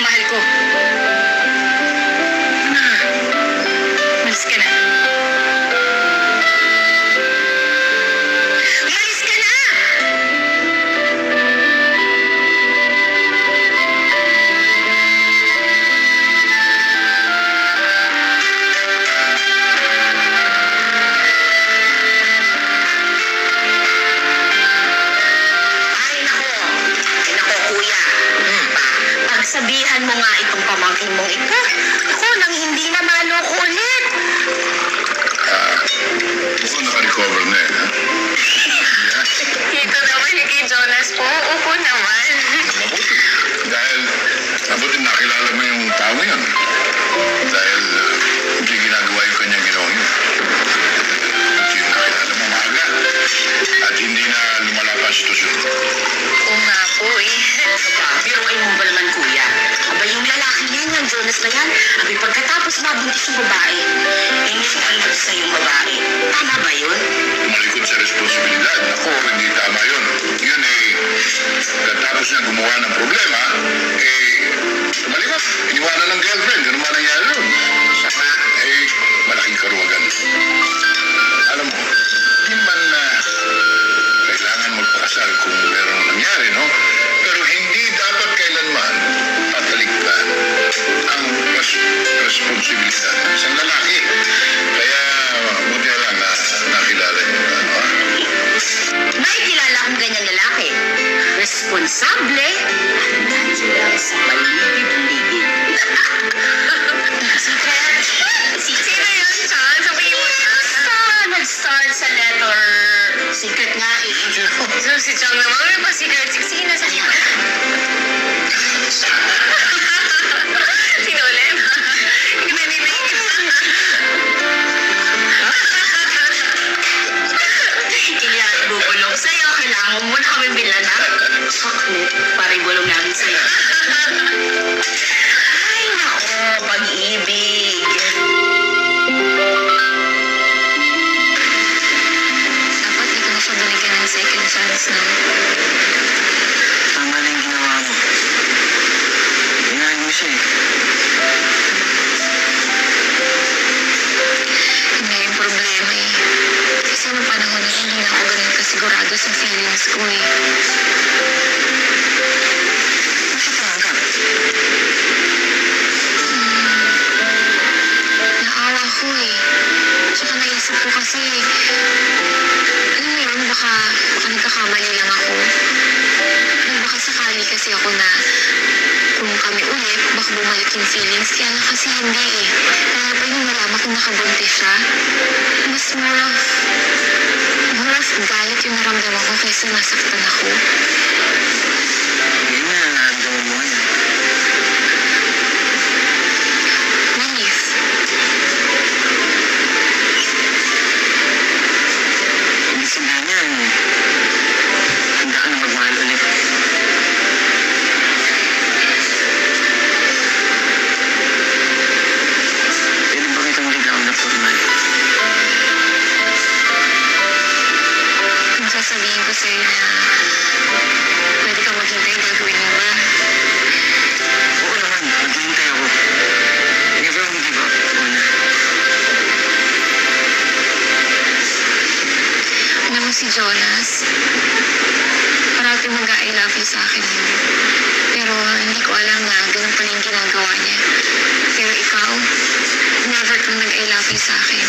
mahal ko. Malis ka na. Malis ka na! Ay, nako. Ay, nako, kuya. Pagsabihan mo nga itong pamangkin mong ito. Ako, nang hindi na maloko ulit. Mukhang naka-recover na ha? Ito naman yung kay Jonas po. Opo naman. Mabuti. Dahil, mabuti nakilala mo yung tao yun. Dahil, hindi ginagawa yung kanyang ginawa yun. Mabuti yung nakilala mo maaga. At hindi na lumala pa ang sitwasyon. Oo nga po eh. Biruin mo ba naman kuya? Aba yung lalaki niyan, yung Jonas na yan. Abi pagkatapos mabuntis yung babae. Eh ngayon ano sa yung babae? Tama ba yun? Malikot sa responsibilidad. Ako, hindi tama yun. Yun pagkatapos niya gumawa ng problema, tumalikot. Iniwanan ng girlfriend. Ganun man nangyari yun. Saka, malaking karuwagan. Alam mo, hindi man kailangan magpakasal kung meron nangyari, no? Pero hindi dapat kailanman patalikdan ang responsibilidad ng isang lalaki. Kaya, buti na lang na nakilala niyo na, no? May kilala akong ganyang lalaki. Responsable. Nandiyan lang sa paligid-ligid. Secret? Sino yun, Sean? Sabihin mo na. Nag-start sa letter. Secret nga eh. So, si Chong naman, may pa secret. Sino sa niya? Sino ulit? Kaya bubulong sa'yo. Kailangan mo na kami bilan na. Chocolate. Parang bulong namin sa'yo. Ay, nako. Pag-ibig. Dapat di ko na siya binigyan ng second chance na. Tama na yung ginawa mo. Inahin mo siya eh. Yun nga yung problema eh. Kasi nung panahon na hindi na ako ganun kasigurado sa feelings ko eh. Bakit talaga? Naawa ko eh. Tsaka naisip ko kasi, alam mo yun, baka nagkakamali lang ako. Baka sakali kasi ako na kung kami ulit, baka bumalik yung feelings. Kaya lang kasi hindi eh. Kaya pa yung malaman kung nakabuntis siya, mas more of galit yung naramdaman ko kaysa nasaktan ako. Ngayon na nararamdaman mo yan. Naive. Ibig sabihin yan, handa ka na magmahal ulit. Pwede ba kitang ligaw na formal? Kung sasabihin ko sa'yo na pwede ka maghintay, gagawin mo ba? Oo naman, maghihintay ako. Never will give up, Ona. Alam mo si Jonas, parating mag-I love you sa akin yun. Pero hindi ko alam na ganun pala yung ginagawa niya. Pero ikaw, never kang nag-I love you sa akin.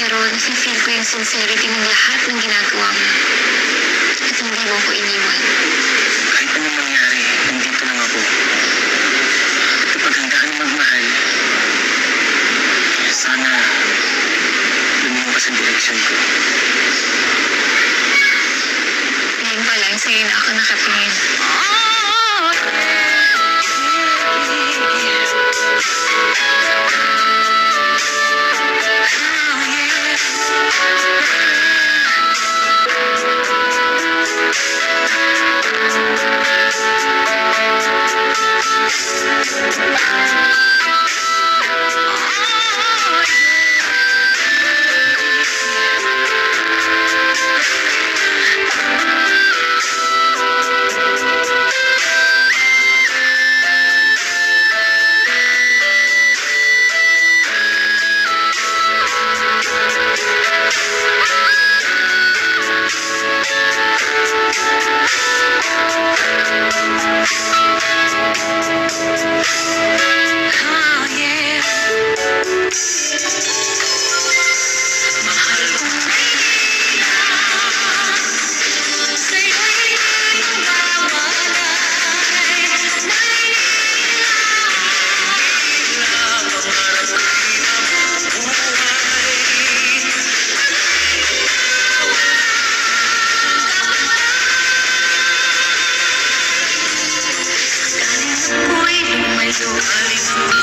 Pero nafe-feel ko yung sincerity ng lahat ng ginagawa mo. At hindi mo ko iniwan. Kahit anong mangyari, nandito lang ako. At kapag handa ka na magmahal, sana lumingon ka sa direksyon ko. Ngayon pa lang sa'yo na ako nakatingin. ito ay